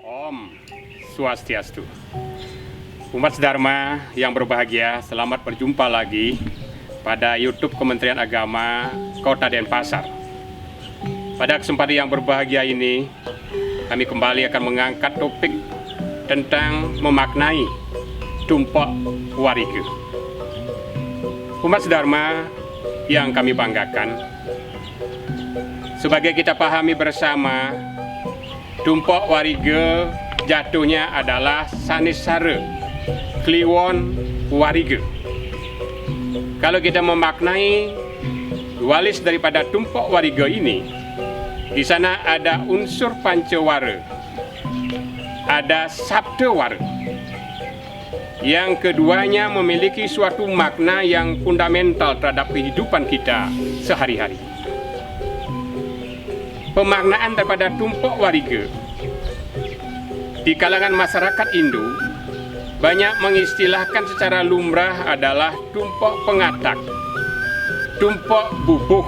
Om Swastiastu. Umat Dharma yang berbahagia, selamat berjumpa lagi pada YouTube Kementerian Agama Kota Denpasar. Pada kesempatan yang berbahagia ini, kami kembali akan mengangkat topik tentang memaknai Tumpok Warige. Umat Dharma yang kami banggakan, sebagai kita pahami bersama, Tumpok Warige jatuhnya adalah Sanisare Kliwon Warige. Kalau kita memaknai dualis daripada Tumpok Warige ini, di sana ada unsur Pancawara, ada Sabdawara. Yang keduanya memiliki suatu makna yang fundamental terhadap kehidupan kita sehari-hari. Pemaknaan daripada Tumpok Warige di kalangan masyarakat Hindu banyak mengistilahkan secara lumrah adalah tumpok pengatak, tumpok bubuh,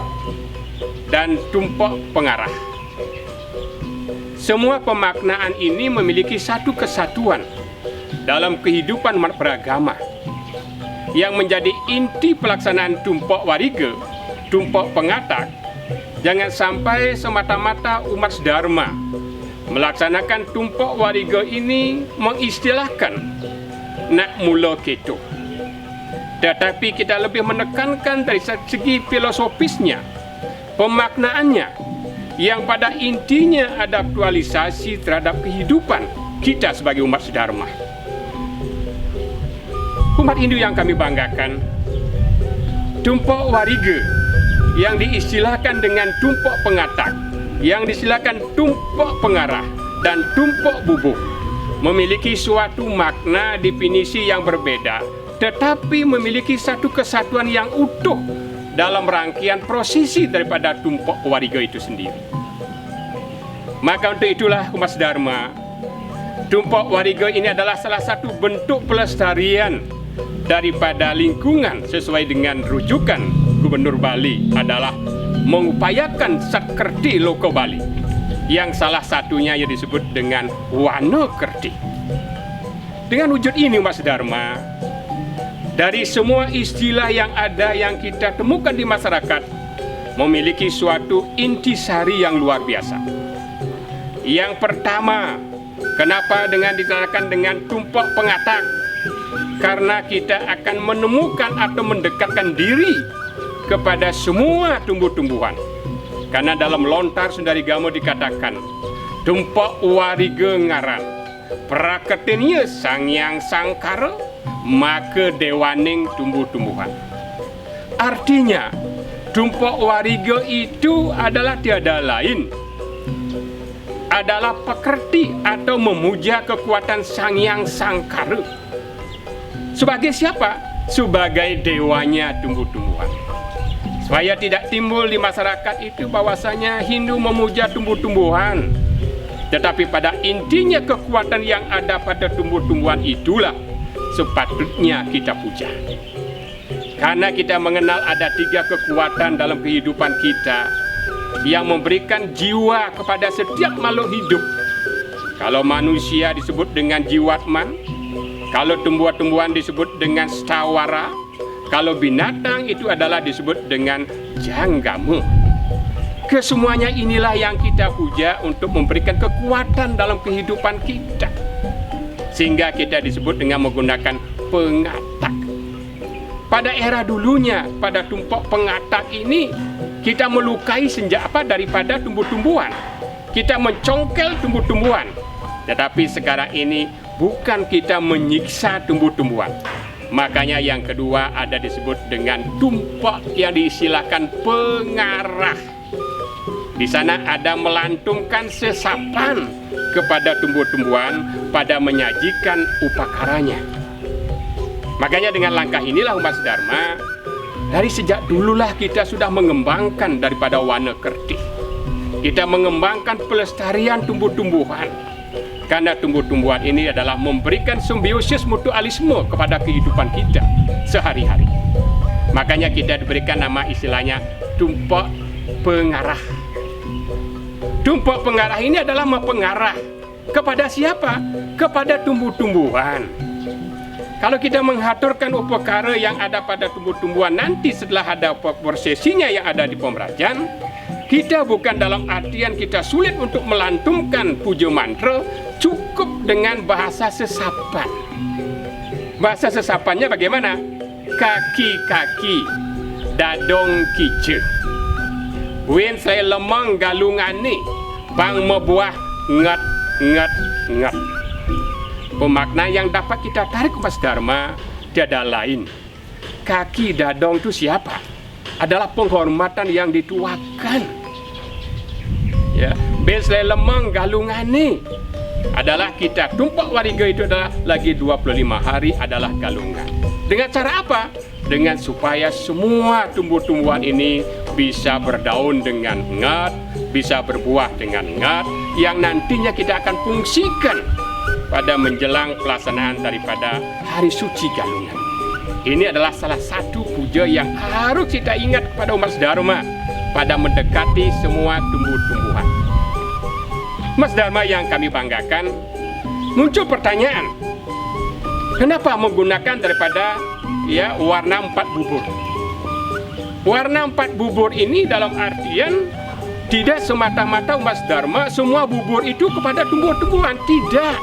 dan tumpok pengarah. Semua pemaknaan ini memiliki satu kesatuan dalam kehidupan umat beragama. Yang menjadi inti pelaksanaan Tumpok Warige, tumpok pengatak, jangan sampai semata-mata umat Dharma melaksanakan Tumpok Warige ini mengistilahkan nak mula keto. Tetapi kita lebih menekankan dari segi filosofisnya, pemaknaannya, yang pada intinya ada aktualisasi terhadap kehidupan kita sebagai umat Dharma. Umat Hindu yang kami banggakan, Tumpok Warige yang diistilahkan dengan tumpok pengatak, yang diistilahkan tumpok pengarah, dan tumpok bubuh memiliki suatu makna definisi yang berbeda, tetapi memiliki satu kesatuan yang utuh dalam rangkaian prosesi daripada Tumpok Warige itu sendiri. Maka untuk itulah umat Dharma, Tumpok Warige ini adalah salah satu bentuk pelestarian daripada lingkungan sesuai dengan rujukan Gubernur Bali adalah mengupayakan Satkerti Loko Bali, yang salah satunya yang disebut dengan Wana Kerti. Dengan wujud ini umat Dharma, dari semua istilah yang ada yang kita temukan di masyarakat memiliki suatu intisari yang luar biasa. Yang pertama, kenapa dengan ditandai dengan tumpok pengatak? Karena kita akan menemukan atau mendekatkan diri kepada semua tumbuh-tumbuhan. Karena dalam lontar Sundarigamo dikatakan, Tumpok Warige ngaran, praketenya sangyang sangkara, maka dewaning tumbuh-tumbuhan. Artinya, Tumpok Warige itu adalah tiada lain, adalah pekerti atau memuja kekuatan sangyang sangkara. Sebagai siapa? Sebagai dewanya tumbuh-tumbuhan. Supaya tidak timbul di masyarakat itu bahwasanya Hindu memuja tumbuh-tumbuhan, tetapi pada intinya kekuatan yang ada pada tumbuh-tumbuhan itulah sepatutnya kita puja. Karena kita mengenal ada 3 kekuatan dalam kehidupan kita yang memberikan jiwa kepada setiap makhluk hidup. Kalau manusia disebut dengan jiwatman, kalau tumbuh-tumbuhan disebut dengan stawara, kalau binatang itu adalah disebut dengan janggama. Kesemuanya inilah yang kita puja untuk memberikan kekuatan dalam kehidupan kita, sehingga kita disebut dengan menggunakan pengatak. Pada era dulunya, pada tumpok pengatak ini, kita melukai daripada tumbuh-tumbuhan. Kita mencongkel tumbuh-tumbuhan. Tetapi sekarang ini bukan kita menyiksa tumbuh-tumbuhan. Makanya yang kedua ada disebut dengan tumpok yang diistilahkan pengarah. Di sana ada melantunkan sesapan kepada tumbuh-tumbuhan pada menyajikan upakaranya. Makanya dengan langkah inilah umat Dharma, dari sejak dululah kita sudah mengembangkan daripada Wana Kerti. Kita mengembangkan pelestarian tumbuh-tumbuhan. Karena tumbuh-tumbuhan ini adalah memberikan simbiosis mutualisme kepada kehidupan kita sehari-hari. Makanya kita diberikan nama istilahnya tumpok pengarah. Tumpok pengarah ini adalah mempengarah kepada siapa? Kepada tumbuh-tumbuhan. Kalau kita mengaturkan upakara yang ada pada tumbuh-tumbuhan nanti setelah ada prosesinya yang ada di pemerajan, kita bukan dalam artian kita sulit untuk melantunkan puja mantra, cukup dengan bahasa sesapan. Bahasa sesapannya bagaimana? Kaki-kaki, dadong kice. Wen saya lemang galungan ni, bang mebuah ngat ngat ngat. Pemakna yang dapat kita tarik Mas Dharma tiada lain. Kaki dadong itu siapa? Adalah penghormatan yang dituakan. Ya, besle lemang galungan ni adalah kita tumpah wariga itu adalah lagi 25 hari adalah galungan. Dengan cara apa? Dengan supaya semua tumbuh-tumbuhan ini bisa berdaun dengan ngat, bisa berbuah dengan ngat, yang nantinya kita akan fungsikan pada menjelang pelaksanaan daripada hari suci galungan. Ini adalah salah satu puja yang harus kita ingat kepada Mas Dharma pada mendekati semua tumbuh-tumbuhan. Mas Dharma yang kami banggakan, muncul pertanyaan, kenapa menggunakan daripada warna 4 bubur? Warna 4 bubur ini dalam artian tidak semata-mata Mas Dharma semua bubur itu kepada tumbuh-tumbuhan, tidak.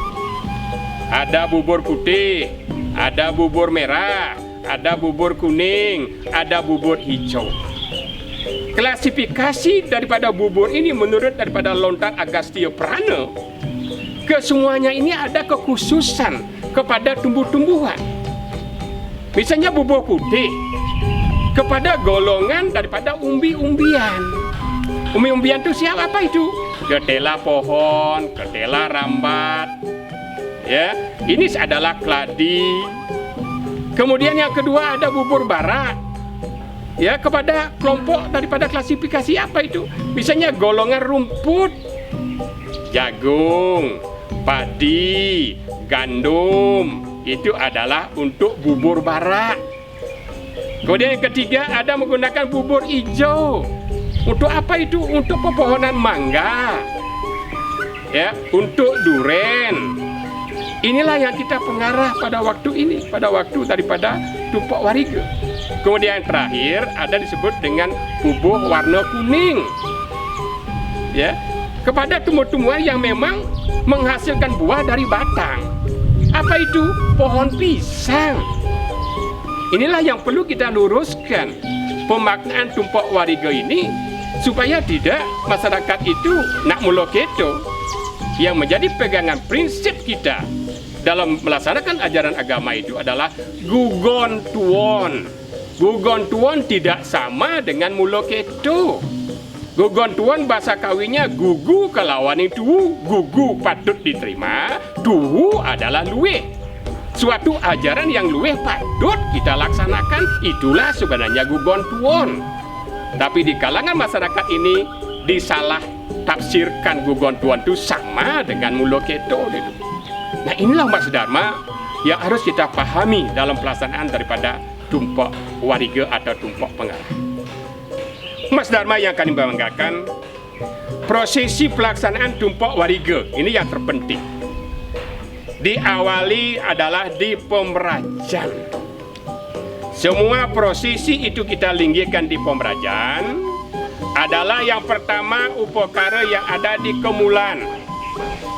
Ada bubur putih, ada bubur merah, ada bubur kuning, ada bubur hijau. Klasifikasi daripada bubur ini menurut daripada Lontar Agastya Purana, kesemuanya ini ada kekhususan kepada tumbuh-tumbuhan. Misalnya bubur putih kepada golongan daripada umbi-umbian. Umbi-umbian itu siapa apa itu? Ketela pohon, ketela rambat. Ya, ini adalah keladi. Kemudian yang kedua ada bubur bara. Ya, kepada kelompok daripada klasifikasi apa itu? Misalnya golongan rumput, jagung, padi, gandum, itu adalah untuk bubur bara. Kemudian yang ketiga ada menggunakan bubur hijau. Untuk apa itu? Untuk pepohonan mangga. Ya, untuk duren. Inilah yang kita pengarah pada waktu ini, pada waktu daripada tumpok wariga. Kemudian yang terakhir ada disebut dengan bubur warna kuning. Ya, kepada tumbuh-tumbuhan yang memang menghasilkan buah dari batang. Apa itu? Pohon pisang. Inilah yang perlu kita luruskan pemaknaan tumpok wariga ini supaya tidak masyarakat itu nak mula keto. Yang menjadi pegangan prinsip kita dalam melaksanakan ajaran agama itu adalah gugon tuon. Gugon tuon tidak sama dengan mulo keto. Gugon tuon bahasa kawinnya gugu kelawan itu, gugu patut diterima, tuhu adalah luweh. Suatu ajaran yang luweh patut kita laksanakan, itulah sebenarnya gugon tuon. Tapi di kalangan masyarakat ini disalah tafsirkan gugon tuon itu sama dengan mulo keto gitu. Nah, inilah Mas Dharma yang harus kita pahami dalam pelaksanaan daripada tumpok wariga atau tumpok pengarah. Mas Dharma yang kami banggakan, prosesi pelaksanaan tumpok wariga ini yang terpenting. Diawali adalah di pemerajan. Semua prosesi itu kita linggihkan di pemerajan. Adalah yang pertama upakara yang ada di kemulan.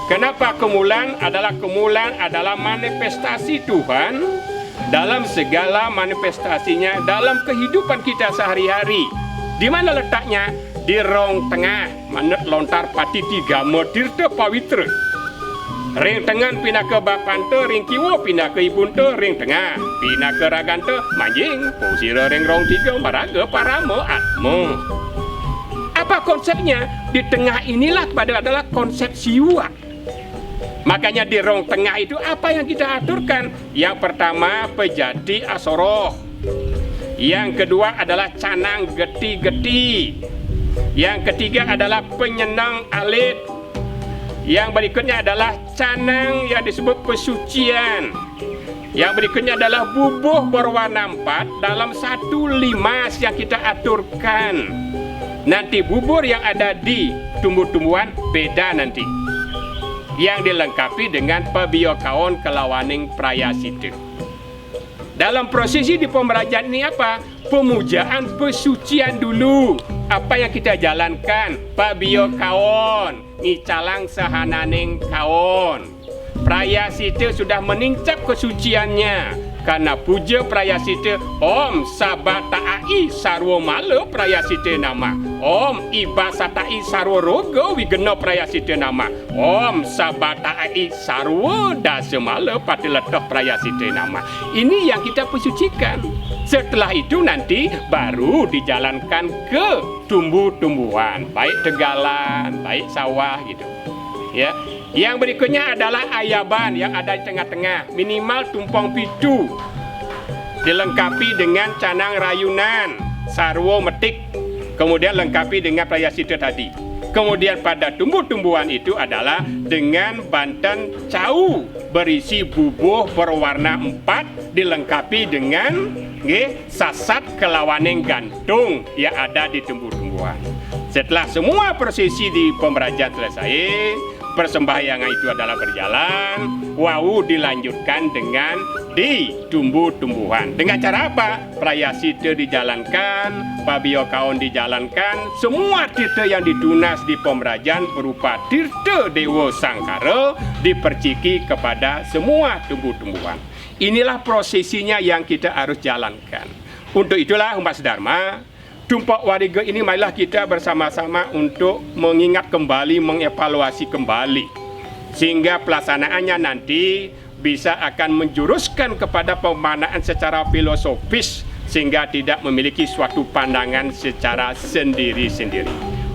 Kenapa kemulan? Kemulan adalah manifestasi Tuhan dalam segala manifestasinya dalam kehidupan kita sehari-hari. Di mana letaknya? Di rong tengah, manut lontar pati tiga modirte pawitra. Ring tengah pindah ke bapante, ring kiwo pindah ke ibunte, ring tengah pindah ke ragante, manjing, posira ring rong tiga, maraga paramo atmo. Apa konsepnya? Di tengah inilah adalah konsep siwa. Makanya di rong tengah itu apa yang kita aturkan? Yang pertama pejati asoroh. Yang kedua adalah canang geti-geti. Yang ketiga adalah penyenang alit. Yang berikutnya adalah canang yang disebut pesucian. Yang berikutnya adalah bubuh berwarna 4 dalam satu limas yang kita aturkan. Nanti bubur yang ada di tumbuh-tumbuhan beda nanti. Yang dilengkapi dengan pabiokaon kelawaning prayasita. Dalam prosesi di pemerajan ini apa? Pemujaan pesucian dulu. Apa yang kita jalankan? Pabiokaon, ngicalang sahananing kaon. Prayasita sudah menincap kesuciannya. Karena puja prayasita Om Sabatai Sarwo Mala prayasita nama, Om Ibasatai Sarwo Roga Wigena prayasita nama, Om Sabatai Sarwo Dasamala Patiletah prayasita nama. Ini yang kita pesucikan. Setelah itu nanti baru dijalankan ke tumbuh-tumbuhan, baik tegalan, baik sawah gitu. Ya. Yang berikutnya adalah ayaban yang ada di tengah-tengah, minimal tumpang pitu, dilengkapi dengan canang rayunan, sarwo metik, kemudian lengkapi dengan prayasita tadi. Kemudian pada tumbuh-tumbuhan itu adalah dengan banten cau berisi bubuh berwarna 4, dilengkapi dengan sasat kelawaning gantung yang ada di tumbuh-tumbuhan. Setelah semua prosesi di pemerajan selesai, persembahyangan itu adalah berjalan, wau dilanjutkan dengan di tumbuh-tumbuhan. Dengan cara apa? Prayasita dijalankan, pabiokaon dijalankan, semua tirta yang ditunas di pemerajan berupa tirta Dewa Sangkara diperciki kepada semua tumbuh-tumbuhan. Inilah prosesinya yang kita harus jalankan. Untuk itulah umat Dharma, Tumpak Wariga ini marilah kita bersama-sama untuk mengingat kembali, mengevaluasi kembali, sehingga pelaksanaannya nanti bisa akan menjuruskan kepada pemaknaan secara filosofis, sehingga tidak memiliki suatu pandangan secara sendiri-sendiri.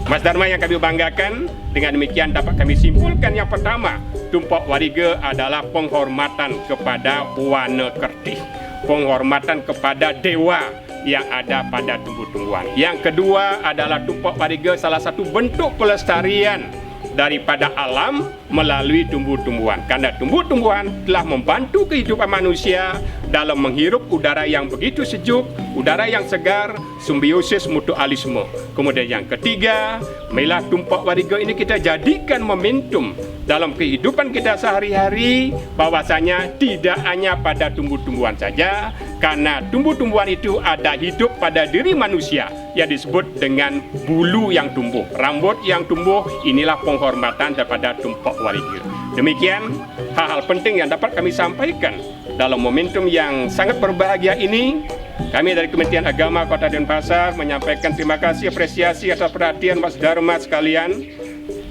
Mas Dharma yang kami banggakan, dengan demikian dapat kami simpulkan yang pertama, Tumpak Wariga adalah penghormatan kepada Wana Kertih, penghormatan kepada dewa yang ada pada tumbuh-tumbuhan. Yang kedua adalah Tumpak Wariga salah satu bentuk pelestarian daripada alam melalui tumbuh-tumbuhan. Karena tumbuh-tumbuhan telah membantu kehidupan manusia dalam menghirup udara yang begitu sejuk, udara yang segar, simbiosis mutualisme. Kemudian yang ketiga, marilah Tumpak Wariga ini kita jadikan momentum dalam kehidupan kita sehari-hari, bahwasanya tidak hanya pada tumbuh-tumbuhan saja, karena tumbuh-tumbuhan itu ada hidup pada diri manusia yang disebut dengan bulu yang tumbuh, rambut yang tumbuh. Inilah penghormatan daripada Tumpak Wariga. Demikian hal-hal penting yang dapat kami sampaikan dalam momentum yang sangat berbahagia ini. Kami dari Kementerian Agama Kota Denpasar menyampaikan terima kasih, apresiasi atas perhatian Mas Dharma sekalian.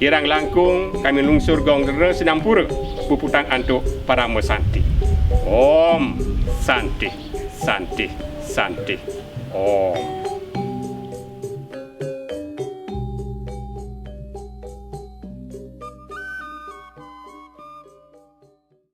Hirang langkung kami lungsur gonggere sinampura puputang antuk para mesanti. Om Santi, Santi, Santi. Om.